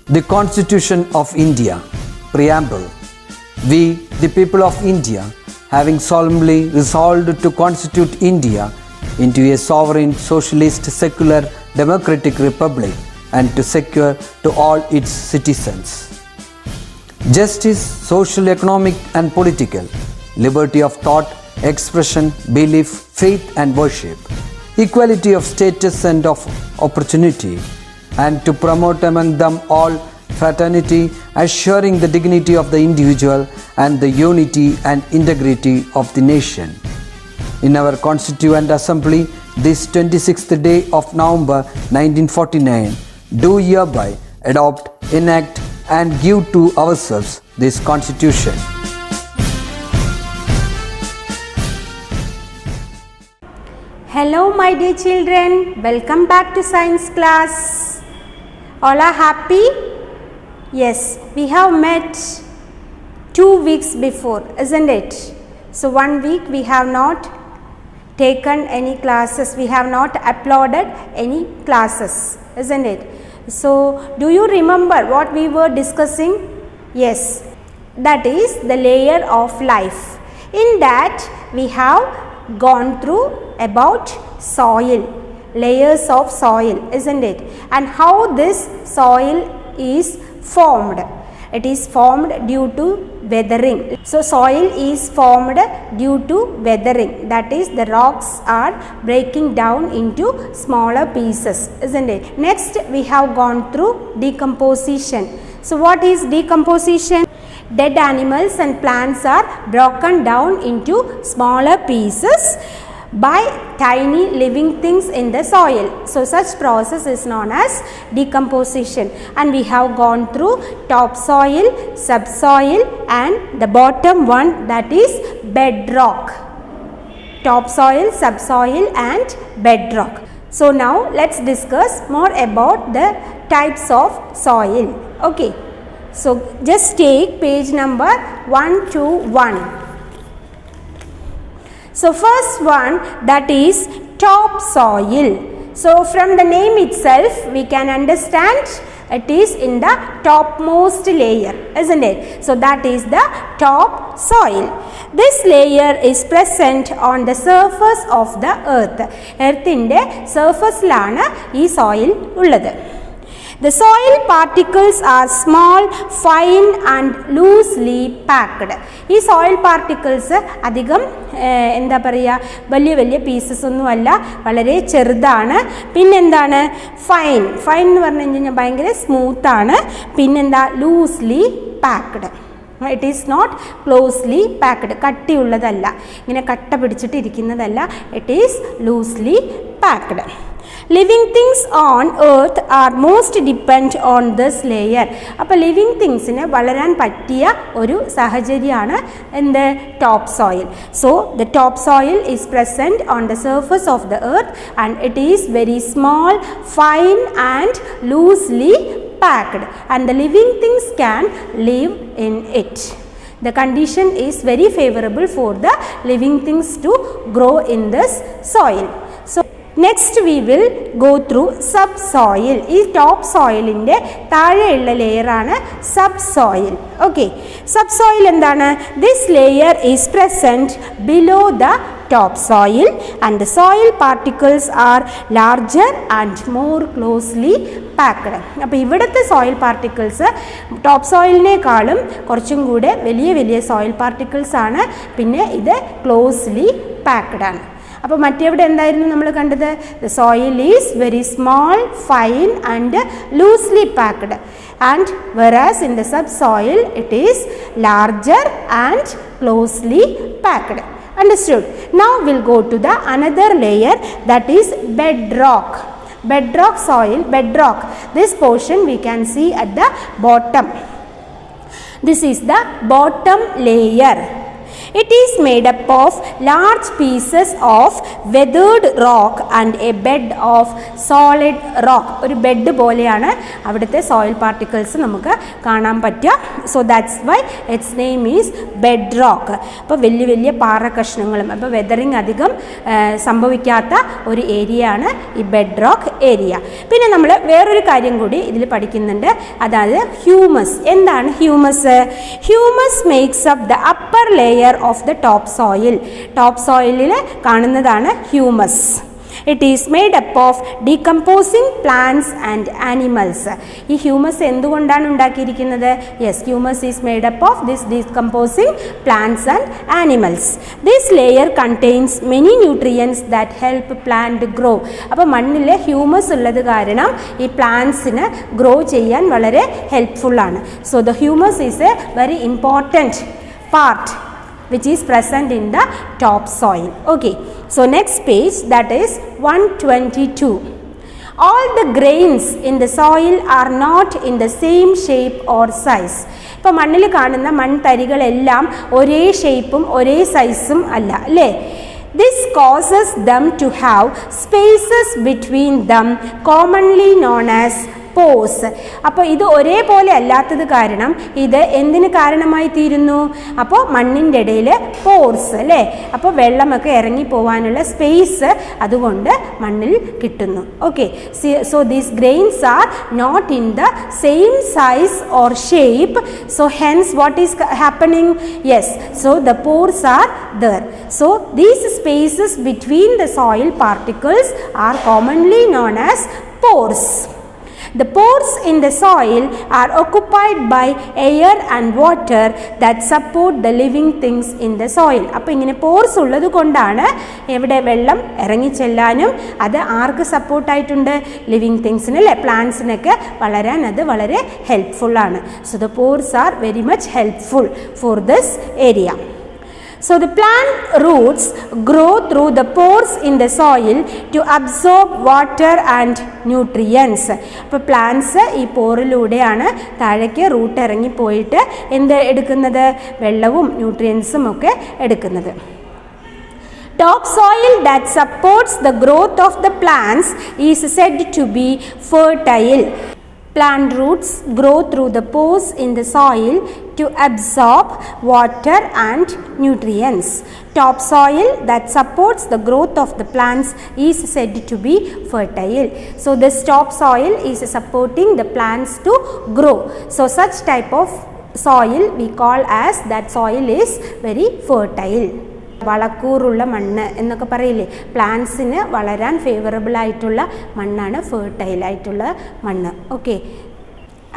The Constitution of India, Preamble. We, the people of India, having solemnly resolved to constitute India into a sovereign, socialist, secular, democratic republic and to secure to all its citizens justice, social, economic and political, liberty of thought, expression, belief, faith and worship, equality of status and of opportunity, and to promote among them all fraternity, assuring the dignity of the individual and the unity and integrity of the nation. In our Constituent Assembly, this 26th day of November 1949, do hereby adopt, enact and give to ourselves this Constitution. Hello my dear children, welcome back to science class. All are happy? Yes, we have met 2 weeks before, isn't it? So 1 week we have not taken any classes, we have not uploaded any classes, isn't it? So do you remember what we were discussing? Yes, that is the layer of life. In that we have gone through about soil, layers of soil, isn't it? And how this soil is formed. It is formed due to weathering. So soil is formed due to weathering. That is, the rocks are breaking down into smaller pieces, isn't it? Next we have gone through decomposition. So what is decomposition? Dead animals and plants are broken down into smaller pieces by tiny living things in the soil. So such process is known as decomposition, and we have gone through topsoil, subsoil and the bottom one, that is bedrock. Topsoil, subsoil and bedrock. So now let's discuss more about the types of soil. Okay, so just take page number 121. So first one, that is topsoil. So from the name itself we can understand it is in the topmost layer, isn't it? So that is the topsoil. This layer is present on the surface of the earth. Earthinte surface lana ee soil ullathu. The soil particles are small, fine and loosely packed. ഈ soil particles അധികം എന്താ പറയുക, വലിയ വലിയ pieces ഒന്നുമല്ല, വളരെ ചെറുതാണ്. പിന്നെന്താണ്? ഫൈൻ. ഫൈൻ എന്ന് പറഞ്ഞു കഴിഞ്ഞാൽ ഭയങ്കര സ്മൂത്താണ്. പിന്നെന്താ? Loosely packed. It is not closely packed. കട്ടിയുള്ളതല്ല, ഇങ്ങനെ കട്ട പിടിച്ചിട്ടിരിക്കുന്നതല്ല. It is loosely packed. Living things on earth are most depend on this layer. അപ്പോൾ ലിവിങ് തിങ്സിന് വളരാൻ പറ്റിയ ഒരു സാഹചര്യമാണ് എന്ത്? Top soil. So the top soil is present on the surface of the earth and it is very small, fine and loosely packed, and the living things can live in it. The condition is very favorable for the living things to grow in this soil. So next we will go through subsoil. ഈ top സോയിലിൻ്റെ താഴെയുള്ള ലെയറാണ് subsoil. Okay, subsoil എന്താണ്? This layer is present below the topsoil and the soil particles are larger and more closely packed. അപ്പോൾ ഇവിടുത്തെ soil particles top സോയിലിനേക്കാളും കുറച്ചും കൂടെ വലിയ വലിയ soil particles ആണ്. പിന്നെ ഇത് ക്ലോസ്ലി പാക്ക്ഡ് ആണ്. അപ്പോൾ മറ്റെവിടെ എന്തായിരുന്നു നമ്മൾ കണ്ടത്? The soil is very small, fine and loosely packed, and വെറാസ് in the sub soil it is larger and closely packed. Understood? Now we'll go to the another layer, that is bedrock. Bedrock soil, bedrock. This portion we can see at the bottom. This is the bottom layer. It is made up of large pieces of weathered rock and a bed of solid rock. ഒരു bed പോലെയാണ് അവിടുത്തെ soil particles നമുക്ക് കാണാൻ പറ്റുക. So that's why it's name is bed rock. അപ്പോൾ വലിയ വലിയ പാറ കഷ്ണങ്ങളും, അപ്പോൾ വെതറിങ് അധികം സംഭവിക്കാത്ത ഒരു ഏരിയ ആണ് ഈ ബെഡ് റോക്ക് ഏരിയ. പിന്നെ നമ്മൾ വേറൊരു കാര്യം കൂടി ഇതിൽ പഠിക്കുന്നുണ്ട്, അതായത് ഹ്യൂമസ്. എന്താണ് humus? Humus makes up the upper layer of the top soil. Top സോയിലിൽ കാണുന്നതാണ് humus. It is made up of decomposing plants and animals. ഈ ഹ്യൂമസ് എന്തുകൊണ്ടാണ് ഉണ്ടാക്കിയിരിക്കുന്നത്? Yes, humus is made up of this decomposing plants and animals. This layer contains many nutrients that help plant grow. അപ്പോൾ മണ്ണിൽ humus ഉള്ളത് കാരണം ഈ പ്ലാന്റ്സിന് grow ചെയ്യാൻ വളരെ ഹെൽപ്ഫുൾ ആണ്. So the humus is A very important part which is present in the top soil. Okay, so next page, that is 122. All the grains in the soil are not in the same shape or size. ഇപ്പോൾ മണ്ണിൽ കാണുന്ന മൺതരികളെല്ലാം ഒരേ ഷേപ്പും ഒരേ സൈസും അല്ല, അല്ലേ? This causes them to have spaces between them, commonly known as pores. അപ്പോൾ ഇത് ഒരേപോലെ അല്ലാത്തത് കാരണം ഇത് എന്തിന് കാരണമായി തീരുന്നു? അപ്പോൾ മണ്ണിൻ്റെ ഇടയിൽ പോർസ്, അല്ലേ? അപ്പോൾ വെള്ളമൊക്കെ ഇറങ്ങി പോകാനുള്ള സ്പേസ് അതുകൊണ്ട് മണ്ണിൽ കിട്ടുന്നു. Okay, so these grains are not in the same size or shape. So hence what is happening? Yes, so the pores are there. So these spaces between the soil particles are commonly known as pores. The pores in the soil are occupied by air and water that support the living things in the soil. അപ്പോൾ ഇങ്ങനെ pores ഉള്ളത് കൊണ്ടാണ് ഇവിടെ വെള്ളം ഇറങ്ങി ചെല്ലാനും അത് ആർക്ക് സപ്പോർട്ടായിട്ടുണ്ട്? Living തിങ്സിന്, അല്ലേ? പ്ലാന്റ്സിനൊക്കെ വളരാൻ അത് വളരെ ഹെൽപ്ഫുള്ളാണ്. So the pores are very much helpful for this area. So the plant roots grow through the pores in the soil to absorb water and nutrients. അപ്പോൾ പ്ലാന്റ്സ് ഈ പോറിലൂടെയാണ് താഴേക്ക് റൂട്ട് ഇറങ്ങി പോയിട്ട് എന്ത് എടുക്കുന്നത്? വെള്ളവും ന്യൂട്രിയൻസും ഒക്കെ എടുക്കുന്നത്. Topsoil that supports the growth of the plants is said to be fertile. Plant roots grow through the pores in the soil to absorb water and nutrients. Topsoil that supports the growth of the plants is said to be fertile. So this topsoil is supporting the plants to grow. So such type of soil we call as that soil is very fertile. വളക്കൂറുള്ള മണ്ണ് എന്നൊക്കെ പറയില്ലേ, പ്ലാന്റ്സിന് വളരാൻ favourable ആയിട്ടുള്ള മണ്ണാണ് fertile ആയിട്ടുള്ള മണ്ണ്. Okay,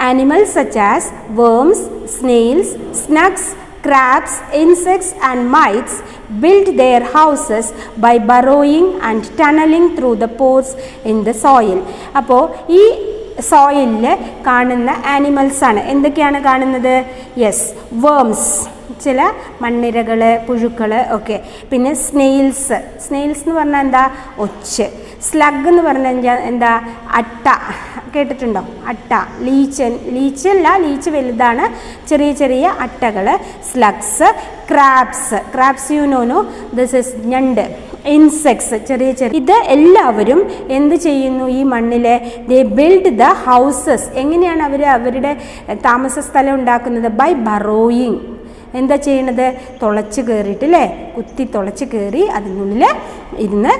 animals such as worms, snails, slugs, crabs, insects and mites build their houses by burrowing and tunneling through the pores in the soil. അപ്പോൾ ഈ സോയിലിൽ കാണുന്ന ആനിമൽസാണ്. എന്തൊക്കെയാണ് കാണുന്നത്? യെസ്, വേംസ്, ചില മണ്ണിരകൾ, പുഴുക്കൾ ഒക്കെ. പിന്നെ സ്നെയിൽസ്. സ്നെയിൽസ് എന്ന് പറഞ്ഞാൽ എന്താ? ഒച്ച്. സ്ലഗ് എന്ന് പറഞ്ഞാൽ എന്താ? അട്ട. കേട്ടിട്ടുണ്ടോ? അട്ട. ലീച്ചല്ല, ലീച്ച് വലുതാണ്. ചെറിയ ചെറിയ അട്ടകൾ, slugs. Crabs you know, this is ഞണ്ട്. ഇൻസെക്ട്സ്, ചെറിയ ചെറിയ. ഇത് എല്ലാവരും എന്ത് ചെയ്യുന്നു? ഈ മണ്ണിലെ ദേ ബിൽഡ് ദ ഹൗസസ്. എങ്ങനെയാണ് അവർ അവരുടെ താമസ സ്ഥലം ഉണ്ടാക്കുന്നത്? By burrowing. എന്താ ചെയ്യണത്? തുളച്ച് കയറിയിട്ട്, അല്ലേ? കുത്തി തുളച്ച് കയറി അതിനുള്ളിൽ ഇരുന്ന്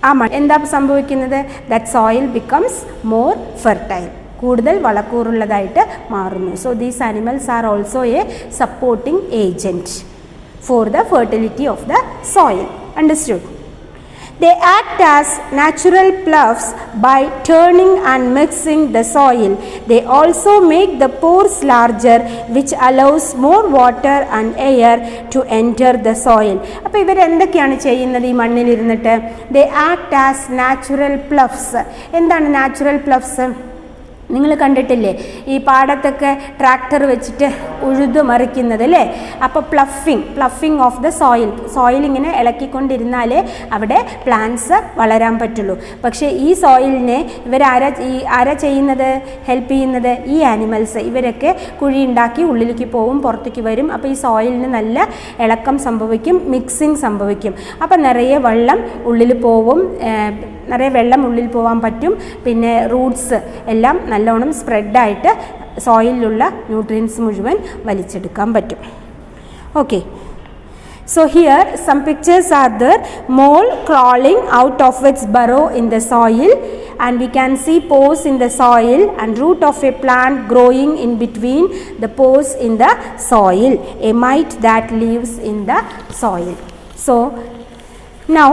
ആ എന്താ സംഭവിക്കുന്നത്? That soil becomes more fertile, കൂടുതൽ വളക്കൂറുള്ളതായിട്ട് മാറുന്നു. So these animals are also A supporting agent for the fertility of the soil. Understood? They act as natural ploughs by turning and mixing the soil. They also make the pores larger, which allows more water and air to enter the soil. അപ്പോൾ ഇവർ എന്തൊക്കെയാണ് ചെയ്യുന്നത് ഈ മണ്ണിൽ ഇരുന്നിട്ട്? They act as natural ploughs. എന്താണ് natural ploughs? നിങ്ങൾ കണ്ടിട്ടില്ലേ ഈ പാടത്തൊക്കെ ട്രാക്ടർ വെച്ചിട്ട് ഉഴുതു മറിക്കുന്നത് അല്ലേ? അപ്പോൾ പ്ലഫിങ് ഓഫ് ദ സോയിൽ ഇങ്ങനെ ഇളക്കിക്കൊണ്ടിരുന്നാലേ അവിടെ പ്ലാന്റ്സ് വളരാൻ പറ്റുള്ളൂ. പക്ഷേ ഈ സോയിലിനെ ആരാ ചെയ്യുന്നത്, ഹെൽപ്പ് ചെയ്യുന്നത്? ഈ ആനിമൽസ്. ഇവരൊക്കെ കുഴി ഉണ്ടാക്കി ഉള്ളിലേക്ക് പോവും, പുറത്തേക്ക് വരും. അപ്പോൾ ഈ സോയിലിന് നല്ല ഇളക്കം സംഭവിക്കും, മിക്സിങ് സംഭവിക്കും. അപ്പോൾ നിറയെ വെള്ളം ഉള്ളിൽ പോവും, നിറയെ വെള്ളം ഉള്ളിൽ പോകാൻ പറ്റും. പിന്നെ റൂട്ട്സ് എല്ലാം നല്ലോണം സ്പ്രെഡായിട്ട് സോയിലുള്ള ന്യൂട്രിയൻസ് മുഴുവൻ വലിച്ചെടുക്കാൻ പറ്റും. Okay, so here some pictures are there. Mole crawling out of its burrow in the soil, and we can see pores in the soil and root of a plant growing in between the pores in the soil, a mite that lives in the soil. So now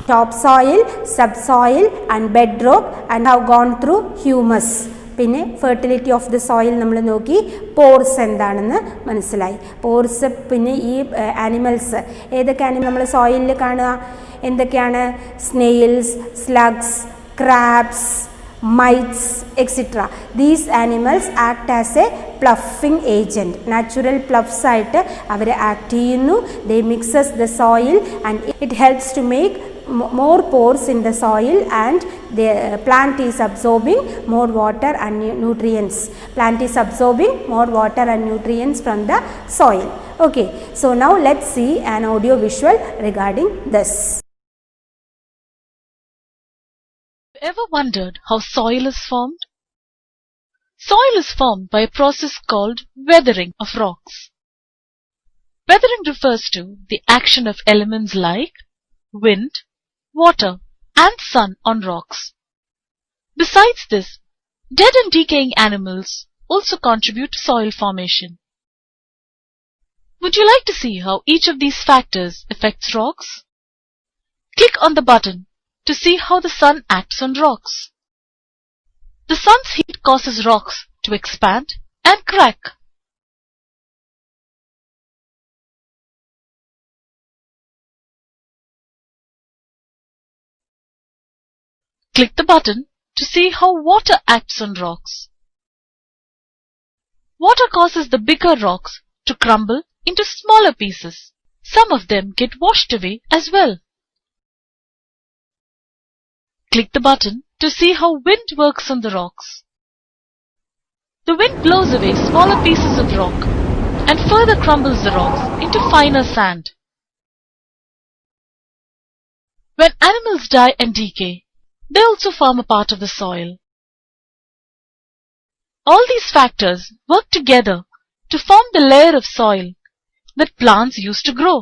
topsoil, subsoil and bedrock and have gone through humus. പിന്നെ fertility of the soil നമ്മൾ നോക്കി, pores എന്താണെന്ന് മനസ്സിലായി. Pores പിന്നെ ഈ animals, ഏതൊക്കെ നമ്മൾ സോയിലിൽ കാണുക എന്തൊക്കെയാണ്? Snails, slugs, crabs, mites, etc. These animals act as a pluffing agent. Natural pluffs ആയിട്ട് അവർ ആക്ട് ചെയ്യുന്നു. They mixes the soil and it helps to make more pores in the soil, and the plant is absorbing more water and nutrients. Plant is absorbing more water and nutrients from the soil. Okay, so now let's see an audio visual regarding this. Ever wondered how soil is formed? Soil is formed by a process called weathering of rocks. Weathering refers to the action of elements like wind, water and sun on rocks. Besides this, dead and decaying animals also contribute to soil formation. Would you like to see how each of these factors affects rocks? Click on the button to see how the sun acts on rocks. The sun's heat causes rocks to expand and crack. Click the button to see how water acts on rocks. Water causes the bigger rocks to crumble into smaller pieces. Some of them get washed away as well. Click the button to see how wind works on the rocks. The wind blows away smaller pieces of rock and further crumbles the rocks into finer sand. When animals die and decay, they also form a part of the soil. All these factors work together to form the layer of soil that plants use to grow.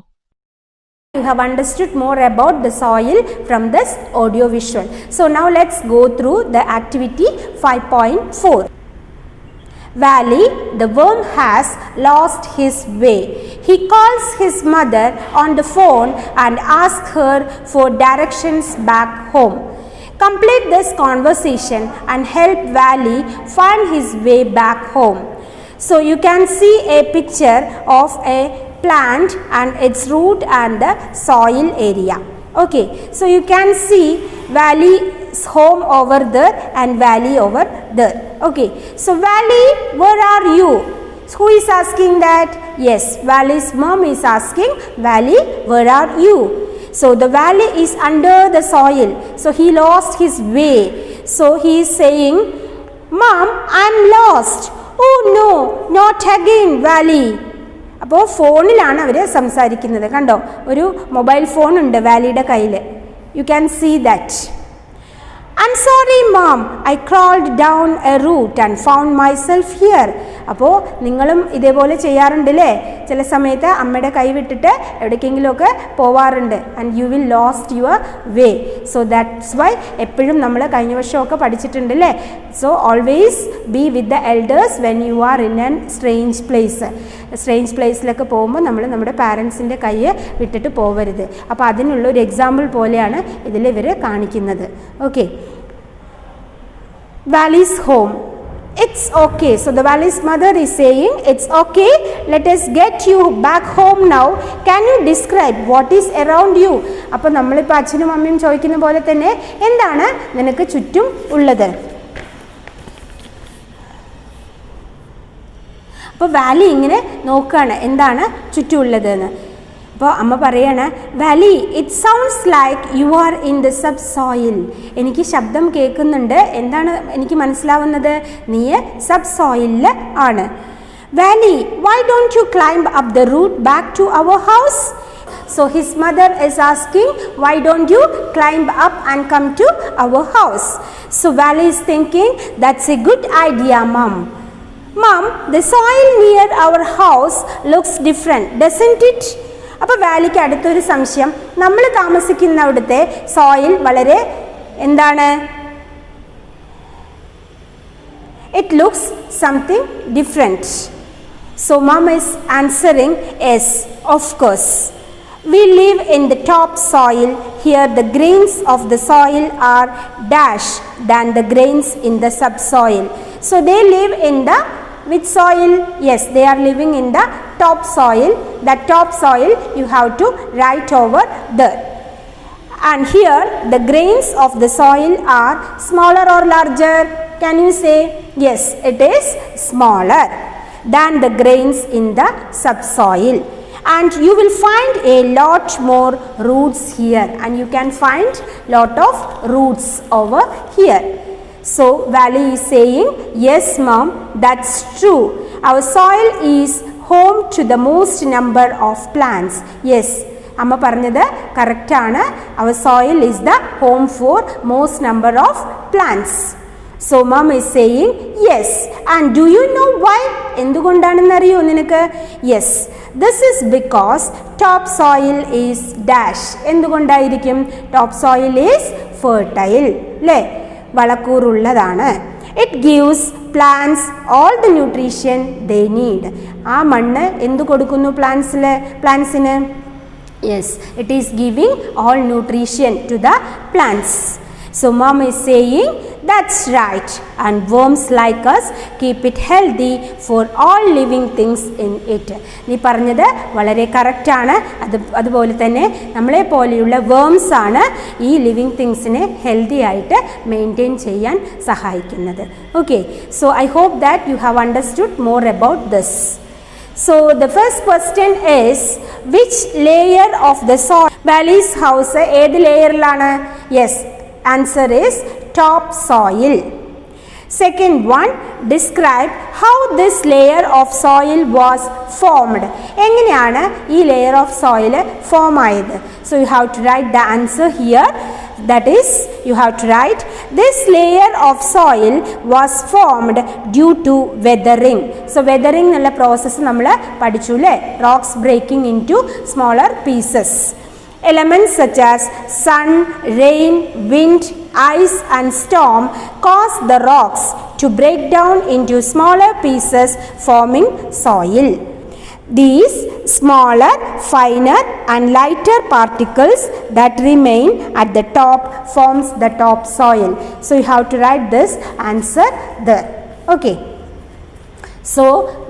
You have understood more about the soil from this audio visual. So now let's go through the activity 5.4. Valley, the worm has lost his way. He calls his mother on the phone and asks her for directions back home. Complete this conversation and help Valley find his way back home. So you can see a picture of a plant and its root and the soil area. Okay, so you can see Valley's home over there and Valley over there. Okay, so Valley, where are you? So who is asking that? Yes, Valley's mom is asking, Valley, where are you? So the Valley is under the soil, so he lost his way. So he is saying, Mom, I am lost. Oh no, not again, Valley. അപ്പോൾ ഫോണിലാണ് അവർ സംസാരിക്കുന്നത്. കണ്ടോ, ഒരു mobile phone ഉണ്ട് വാലിയുടെ കയ്യിൽ. You can see that. I'm sorry mom, I crawled down a root and found myself here. അപ്പോൾ നിങ്ങളും ഇതേപോലെ ചെയ്യാറുണ്ടല്ലേ? ചില സമയത്ത് അമ്മയുടെ കൈ വിട്ടിട്ട് എവിടേക്കെങ്കിലുമൊക്കെ പോവാറുണ്ട്. And you will lost your way. So that's why എപ്പോഴും നമ്മൾ കഴിഞ്ഞ വർഷമൊക്കെ പഠിച്ചിട്ടുണ്ടല്ലേ? So always be with the elders when you are in an strange place. Strange പ്ലേസിലൊക്കെ പോകുമ്പോൾ നമ്മൾ നമ്മുടെ പാരൻസിൻ്റെ കൈ വിട്ടിട്ട് പോവരുത്. അപ്പോൾ അതിനുള്ളൊരു എക്സാമ്പിൾ പോലെയാണ് ഇതിൽ ഇവർ കാണിക്കുന്നത്. Okay, Valley's home. It's okay. So the Valley's mother is saying, it's okay. Let us get you back home now. Can you describe what is around you? അപ്പോൾ നമ്മളിപ്പോൾ അച്ഛനും അമ്മയും ചോദിക്കുന്ന പോലെ തന്നെ എന്താണ് നിനക്ക് ചുറ്റും ഉള്ളത്? അപ്പോൾ വാലി ഇങ്ങനെ നോക്കുകയാണ് എന്താണ് ചുറ്റുമുള്ളതെന്ന്. അപ്പോൾ അമ്മ പറയാണ്, Valley it sounds like you are in the sub soil. എനിക്ക് ശബ്ദം കേൾക്കുന്നുണ്ട്, എന്താണ് എനിക്ക് മനസ്സിലാവുന്നത്, നീ സബ് സോയിലിൽ ആണ്. Wally why don't you climb up the route back to our house? So his mother is asking, why don't you climb up and come to our house? So Valley is thinking, that's a good idea, Mom. Mom, the soil near our house looks different, doesn't it? അപ്പോൾ വാലിക്ക് അടുത്തൊരു സംശയം, നമ്മൾ താമസിക്കുന്ന അവിടുത്തെ soil വളരെ എന്താണ്, it looks something different. So Mom is answering, yes, of course. We live in the top soil. Here the grains of the soil are dash than the grains in the subsoil. So they live in the which soil? Yes, they are living in the top soil. That top soil you have to write over there. And here the grains of the soil are smaller or larger? Can you say? Yes, it is smaller than the grains in the subsoil. And you will find a lot more roots here, and you can find lot of roots over here. So Valley is saying, yes Mom, that's true. Our soil is home to the most number of plants. Yes, അമ്മ പറഞ്ഞത് correct ആണ്. Our soil is the home for most number of plants. So Mom is saying, yes. And do you know why? എന്തുകൊണ്ടാണെന്ന് അറിയോ നിനക്ക്? Yes, this is because top soil is dash. എന്തുകൊണ്ടായിരിക്കും? Top soil is fertile, അല്ലേ? വളക്കൂറുള്ളതാണ്. It gives plants all the nutrition they need. ആ മണ്ണ് എന്തു കൊടുക്കുന്നു പ്ലാന്റ്സിന്? Yes, it is giving all nutrition to the plants. So Mom is saying, that's right, and worms like us keep it healthy for all living things in it. നീ പറഞ്ഞത് വളരെ കറക്റ്റാണ്. അതുപോലെ തന്നെ നമ്മളെ പോലെയുള്ള വേംസ് ആണ് ഈ ലിവിങ് തിങ്സിനെ ഹെൽത്തി ആയിട്ട് മെയിൻറ്റെയിൻ ചെയ്യാൻ സഹായിക്കുന്നത്. Okay, so I hope that you have understood more about this. So the first question is, which layer of the soil? Valley's house ഏത് ലെയറിലാണ്? Yes, answer is top soil. Second one, describe how this layer of soil was formed. എങ്ങനെയാണ് ഈ layer of soil form ആയത്? So you have to write the answer here. That is, you have to write, this layer of soil was formed due to weathering. So weathering എന്നുള്ള process നമ്മൾ പഠിച്ചു അല്ലേ? Rocks breaking into smaller pieces. Elements such as sun, rain, wind, ice and storm cause the rocks to break down into smaller pieces, forming soil. These smaller, finer and lighter particles that remain at the top forms the topsoil. So you have to write this answer there. Okay. So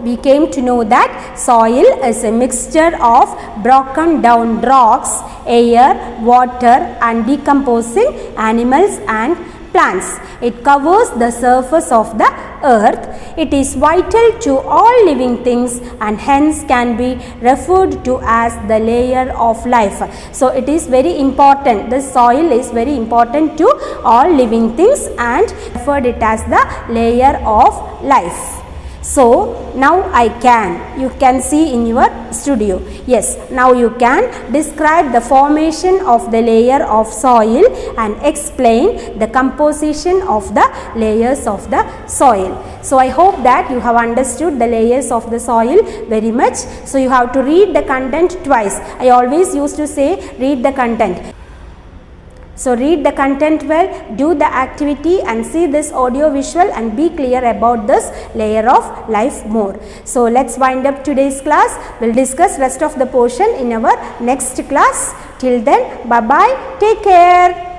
we came to know that soil is a mixture of broken down rocks, air, water and decomposing animals and plants. It covers the surface of the earth. It is vital to all living things and hence can be referred to as the layer of life. So it is very important. The soil is very important to all living things and referred it as the layer of life. So now you can see in your studio. Yes, now you can describe the formation of the layer of soil and explain the composition of the layers of the soil. So I hope that you have understood the layers of the soil very much. So you have to read the content twice. I always used to say read the content. So read the content well, do the activity and see this audio visual and be clear about this layer of life more. So let's wind up today's class. We'll discuss rest of the portion in our next class. Till then, bye bye, take care.